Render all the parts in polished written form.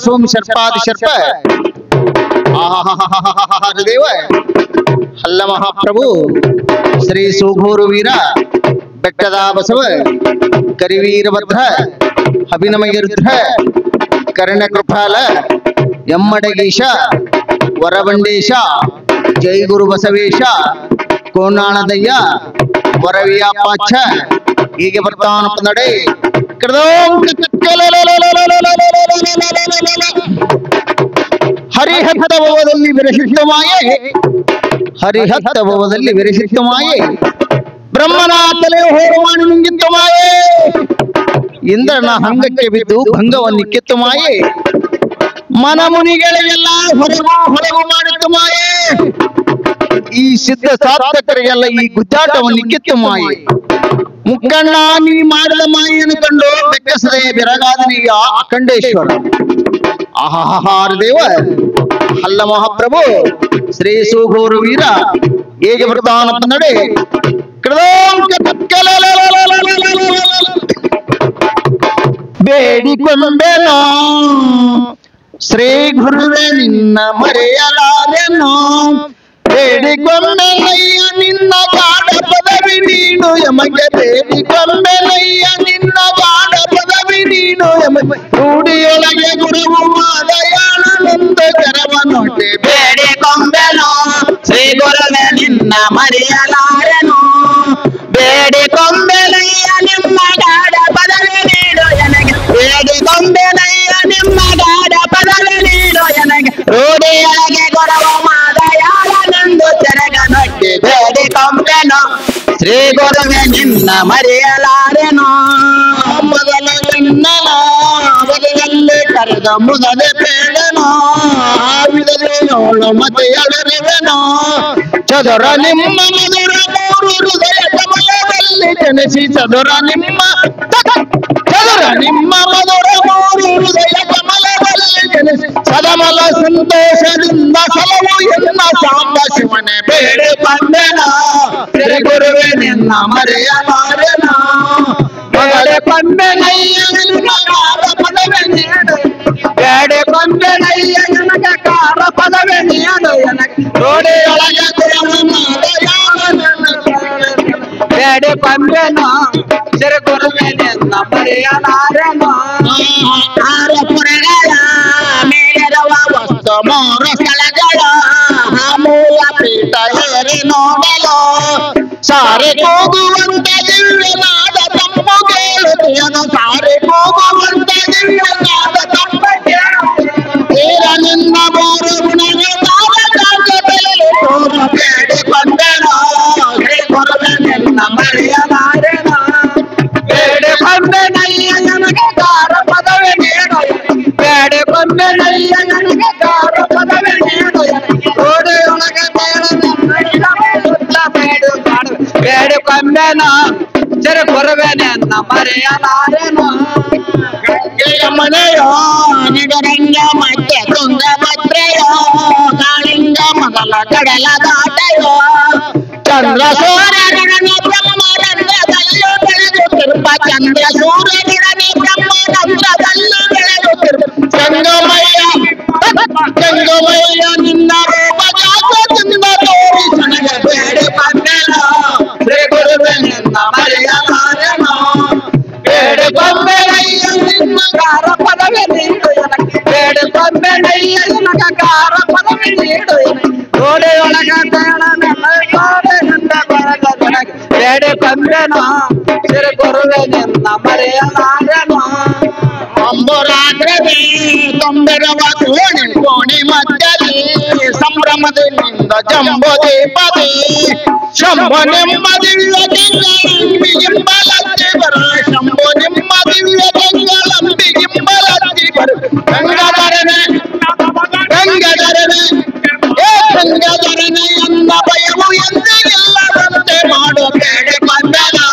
ಸೋಮ ಶರ್ಪಾದಿ ಶರ್ಪ ದೇವ ಹಲ್ಲ ಮಹಾಪ್ರಭು ಶ್ರೀ ಸೂಗೂರು ವೀರ ಬೆಟ್ಟದ ಬಸವ ಕರಿವೀರಭದ್ರ ಅಭಿನಮಯ ರುದ್ರ ಕರ್ಣಕೃಪಾಲ ಎಮ್ಮಡಗೀಶ ವರಬಂಡೇಶ ಜೈ ಗುರು ಬಸವೇಶ ಕೋನಾಳದಯ್ಯ ವರವಿಯಾಪಾಚ ಹೀಗೆ ಬರ್ತಾನಪ್ಪ ನಡೆ ಹರಿಹತ್ತ ಭವದಲ್ಲಿ ವಿರಚಿತ ಮಾಯೆ ಹರಿಹತ್ತ ಭವದಲ್ಲಿ ವಿರಚಿತ ಮಾಯೆ ಬ್ರಹ್ಮನ ತಲೆ ಹೋರವಾಣಿ ನುಂಗಿತ್ತು ಮಾಯೆ ಇಂದ್ರನ ಹಂಗಕ್ಕೆ ಬಿದ್ದು ಭಂಗವನ್ನು ಕಿತ್ತು ಮಾಯೆ ಮನಮುನಿಗಳಿಗೆಲ್ಲ ಹೊರಗು ಮಾಡಿತ್ತು ಮಾಯೆ ಈ ಸಿದ್ಧ ಸಾಧಕರಿಗೆಲ್ಲ ಈ ಗುದ್ದಾಟವನ್ನು ಕಿತ್ತು ಮಾಯೆ ಮುಕ್ಕಣ್ಣ ನೀ ಮಾಡಿದ ಮಾಯೆಯನ್ನು ಕಂಡು ಬೆಕ್ಕಸದೆ ಬೆರಗಾದನಿಯ ಅಖಂಡೇಶ್ವರ ಆಹಾಹಾರ ದೇವ ಹಲ್ಲ ಮಹಾಪ್ರಭು ಶ್ರೀ ಸೂಗೂರು ವೀರ ಹೇಗೆ ಬರ್ತಾನಪ್ಪ ನಡೆ ಬೇಡಿಕೊಂಬೆನೋ ಶ್ರೀ ಗುರುವೆ ನಿನ್ನ ಮರೆಯಲಾರೆನೋ ಬೇಡಿಕೊಂಬೆನಯ್ಯ ನಿನ್ನ ಗಾಢ ಪದವಿ ನೀನು ಯಮಗೆ ಬೇಡಿಕೊಂಬೆನಯ್ಯ ನಿನ್ನ ಗಾಢ ಪದವಿ ನೀನು ಯಮಗೆ ರೂಢಿಯೊಳಗೆ ಗುರುವು ಮಾದಯಾಳನೊಂದು ಕರವನೊಟ್ಟೆ ಬೇಡಿಕೊಂಬೆನೋ ಶ್ರೀ ಗುರುವೆ ನಿನ್ನ ಮರೆಯಲಾರೆನೋ ಬೇಡಿಕೊಂಬೆನಯ್ಯ ನಿಮ್ಮ ಗಾಢ ಪದವಿ ನೀಡು ನನಗೆ ಬೇಡಿಕೊಂಬೆನಯ್ಯ ನಿಮ್ಮ ಗಾಢ ಪದವಿ ನೀಡು ನನಗೆ ರೂಢಿಯೊಳಗೆ ಗುರುವು ಮಾದಯಾಳನೊಂದು ಕರವನೊಟ್ಟೆ ಬೇಡಿಕೊಂಬೆನೋ ಶ್ರೀ ಗುರುವೆ ನಿನ್ನ ಮರೆಯಲಾರೆನೋ ಮೊದಲ ನಿನ್ನನ ಬದಲಲ್ಲಿ ಕರೆದ ಮುಗದೆ ಬೇಡನೋ ವಿಧದೆ ನೋಳು ಮತ್ತೆ ಎಳರಿವೆನೋ ಚದುರ ನಿಮ್ಮ ಮಧುರ ಮೂರು ಹೃದಯ ಕಮಲದಲ್ಲಿ ಜನಿಸಿ ಚದುರ ನಿಮ್ಮ ಮಧುರ ಮೂರು ಹೃದಯ ಕಮಲದಲ್ಲಿ ಜನಿಸಿ ಸದಮಲ ಸಂತೋಷದಿಂದ ಸಲವು ಎನ್ನ ಸಾಂಬ ಶಿವನೇ ಬೇಡಿ ಬಂದೆನೋ ಶ್ರೀ ಗುರುವೆ ನಿನ್ನ ಮರೆಯಲಾರೆನೋ ಬೇಡಿ ಬಂದೆನಯ್ಯ ನಿನ್ನ ಗಾಢ ಪದವಿ ನೀಡು ಬೇಡಿ ಬಂದೆನಯ್ಯ ನಿನಗ ಗಾಢ ಪದವಿ ನೀಡು ನನಗೆ ರೋಡಿಯೊಳಗೆ ಬೇಡಿ ಬಂದೆನೋ ಶ್ರೀ ಗುರುವೆ ನಿನ್ನ ಮರೆಯಲಾರೆನೋ ಪುರಗಳ ಮೇಲಿರುವ ವಸ್ತು ಮೂರು ಸ್ಥಳಗಳ ಮೂಲ ಪೀಠ ಏರಿ ನೋಡಲು ಸಾರಿ ಕೂಗುವಂತ ದಿವ್ಯನಾದ ತಪ್ಪು ಕೇಳುತ್ತೇನು ಸಾರಿ ಕೂಗುವಂತ ದಿವ್ಯನಾದ ತಪ್ಪು ಕೇಳ ನಿನ್ನ ಮೂರು ಗುಣಗಳ ಬೇಡಿ ಬಂದೆನೋ ಶ್ರೀ ಗುರುವೆ ನಿನ್ನ ಮರೆಯಲಾರೆನೋ ಬೇಡಿ ಬಂದೆನಯ್ಯ ನನಗೆ ಗಾಢ ಪದವಿ ನೀಡು ಬೇಡಿ ಬಂದೆನಯ್ಯ ನನಗೆ ಗಾಢ ಪದವಿ ನೀಡು ಗೋಡೆಯೊಳಗೆ ಬೇಡಿ ಬಂದೆನೋ ಶ್ರೀ ಗುರುವೆ ನಿನ್ನ ಮರೆಯಲಾರೆನೋ ಗಂಗೆಯ ಮನೆಯೋ ನಿಗರಂಗ ಮತ್ತೆ ತುಂಗಭದ್ರೆಯೋ ಕಾಳಿಂಗ ಮೊದಲ ಕಡಲ ದಾಟೆಯೋ ಚಂದ್ರ ಸೂರ್ಯನಿರನಿ ಬ್ರಹ್ಮರಂಧ್ರದಲ್ಲೂ ಬೆಳೆಯುತ್ತಿರುವ ಚಂದ್ರ ಸೂರ್ಯನಿರನಿ ಬ್ರಹ್ಮರಂಧ್ರದಲ್ಲೂ ಬೆಳೆಯುತ್ತಿರುವ ಗಂಗಮಯ್ಯ ನಿನ್ನ ರೂಪ ಜಾಗದಿಂದ ತೋರಿ ನನಗೆ ಬೇಡಿ ಬಂದೆನೋ ಶ್ರೀ ಗುರುವೆ ನಿನ್ನ ಮರೆಯಲಾರೆನೋ ಬೇಡಿ ಬಂದೆನಯ್ಯ ನಿನ್ನ ಗಾಢ ಪದವಿ ನೀಡು ನನಗೆ ಬೇಡಿ ಬಂದೆನಯ್ಯ ನಿನಗ ಗಾಢ ಪದವಿ ನೀಡು ಗೋಡೆಯೊಳಗ ಬೇಡಿ ಬಂದೆನೋ ಶ್ರೀ ಗುರುವೆ ನಿನ್ನ ಮರೆಯಲಾರೆನೋ ಅಂಬುರಾಗ್ರವೇ ತೊಂಬೆರವ ಕೋಣಿ ಮಧ್ಯದಲ್ಲಿ ಸಂಭ್ರಮದಿಂದ ಜಂಬೋ ದೀಪದಿ ಶಂಭು ನಿಮ್ಮ ದಿವ್ಯ ಗಿಂಬಲತ್ತಿ ಬರ ಶಂಭು ನಿಮ್ಮ ದಿವ್ಯ ಗಿಂಬಲತ್ತಿ ಬರ ಗಂಗಾಧರನೆ ಎನ್ನ ಭಯವು ಎಂದಿಲ್ಲದಂತೆ ಮಾಡು ಬೇಡಿ ಬಂದೆನೋ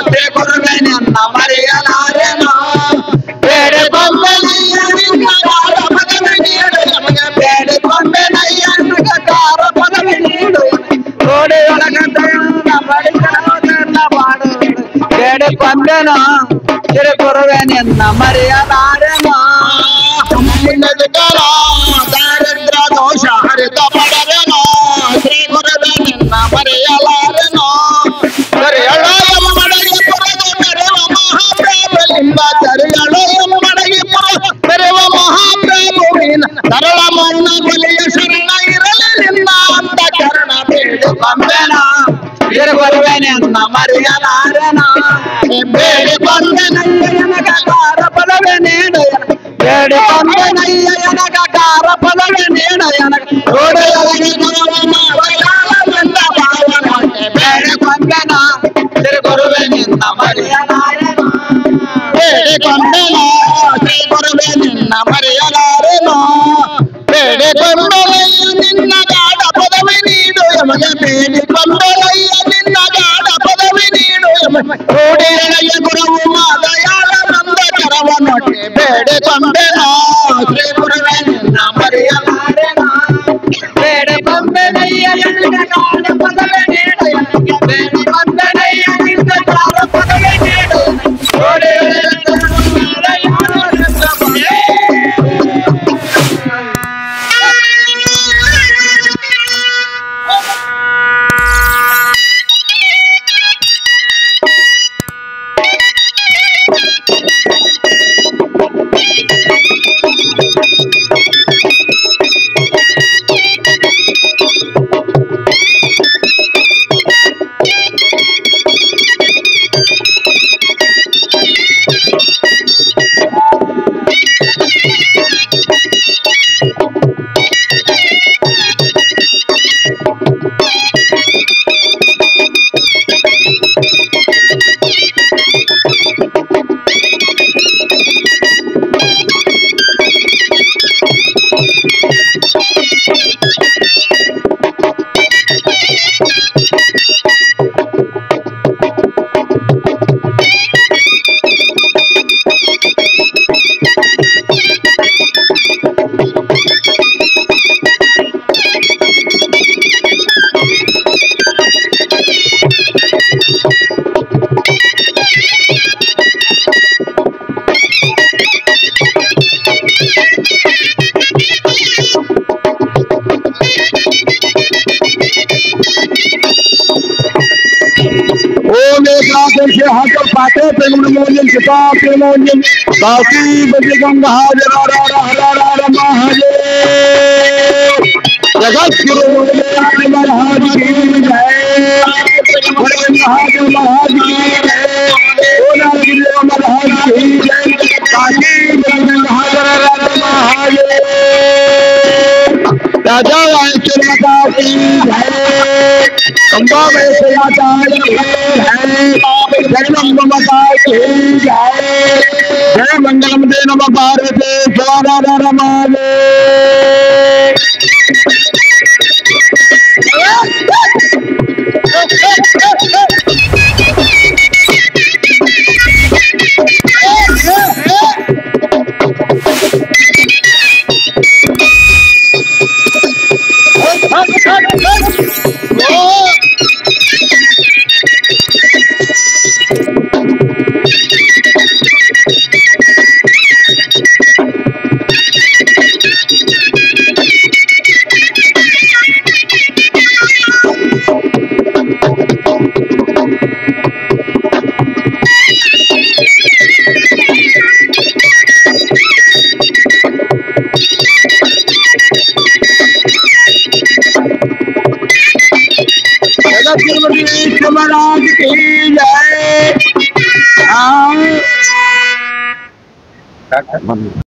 ಶ್ರೀ ಗುರುವೆ ನಿನ್ನ ಮರೆಯಲಾರೆನೋ ಬೇಡಿ ಬಂದೆನಯ್ಯ ನಿನ್ನ ಗಾಢ ಪದವಿ ನೀಡು ನಮಗೆ ಬೇಡಿ ಬಂದೆನಯ್ಯ ನಿನಗ ಗಾಢ ಪದವಿ ನೀಡು ಗೋಡೆಯೊಳಗ ಬೇಡಿ ಬಂದೆನೋ ಶ್ರೀ ಗುರುವೆ ನಿನ್ನ ಮರೆಯಲಾರೆನೋ ದಾರಿದ್ರ ದೋಷ ಹರಿತ ಪಡವೆನೋ ಶ್ರೀ ಗುರುವೆ ನಿನ್ನ ಮರೆಯಲಾರೆನೋ ಸರಿಯಳಯಮ ಮಡಗಿ ಪುರದ ಮೆರೆವ ಮಹಾಪ್ರಭುಲಿಂಬ ಸರಿಯಳಯಮ ಮಡಗಿ ಪುರ ಮೆರೆವ ಮಹಾಪ್ರಭುವಿನ ಸರಳ ಮೌನ ಬಲಿಯ ಶರಣ ಇರಲಿ ನಿನ್ನ ಅಂತ ಕರ್ಣ ಬೇಡು ಬಂದೆನ ಶ್ರೀ ಗುರುವೆ ನಿನ್ನ ಮರೆಯಲಾರೆನೋ ಬೇಡಿ ಬಂದೆನಯ್ಯ ಕಾರ ಪದವೇ ನೀಡ ಬೇಡಿ ಬಂದೆನಯ್ಯ ಎನಗ ಕಾರ ಪದವೇ ನೀಡ ಎನಗ ಗೋಡೆಯೊಳಗೆ ಗುರುವ ಮಾವಯಾಲವೆಂದ ಭಾವನೊಂದೆ ಬೇಡಿ ಬಂದೆನ ಶ್ರೀ ಗುರುವೆ ನಿನ್ನ ಮರೆಯಲಾರೆನೋ ಬೇಡಿ ಬಂದೆನ ಶ್ರೀ ಗುರುವೆ ನಿನ್ನ ಮರೆಯಲಾರೆನೋ ಬೇಡಿ ಬಂದೆನಯ್ಯ ನಿನ್ನ ಗಾಢ ಪದವಿ ನೀಡು ಎಮಗೆ ಬೇಡಿ ಬಂದೆನಯ್ಯ ನಿನ್ನ ಗಾಢ ಪದವಿ ನೀಡು ಎಮಗೆ ಗೋಡೆಯೊಳಗೆ ಗುರುವು ಮಾದಯಾಲವೆಂದ ಕರವನೊಟ್ಟೆ ಬೇಡಿ ಬಂದೆನ ಶ್ರೀ ಗುರುವೆ ನಿನ್ನ ಮರೆಯಲಾರೆನೋ ಬೇಡಿ ಬಂದೆನಯ್ಯ ಎನಗ ಕಾರ ಪದವೇ ನೀಡ ಎನಗ ಬೇಡಿ ಬಂದೆನಯ್ಯ ನಿನ್ನ ಕಾರ ಪದವೇ ನೀಡ से हाथ पाते प्रेमोजन पिता प्रेमोजन काशी बजे गंगा हाजर हर महादेव जगत गुरु महाराज की जय महादेव महाराज की जय महाराज की जय काशी गंगा हाजर महादेव राजा माता की जय अम्बा वैसे माता की है जगदम्ब माता की जय जय मंगलम दे नमः पार्वती स्वाहा रमाले महाराज की जय।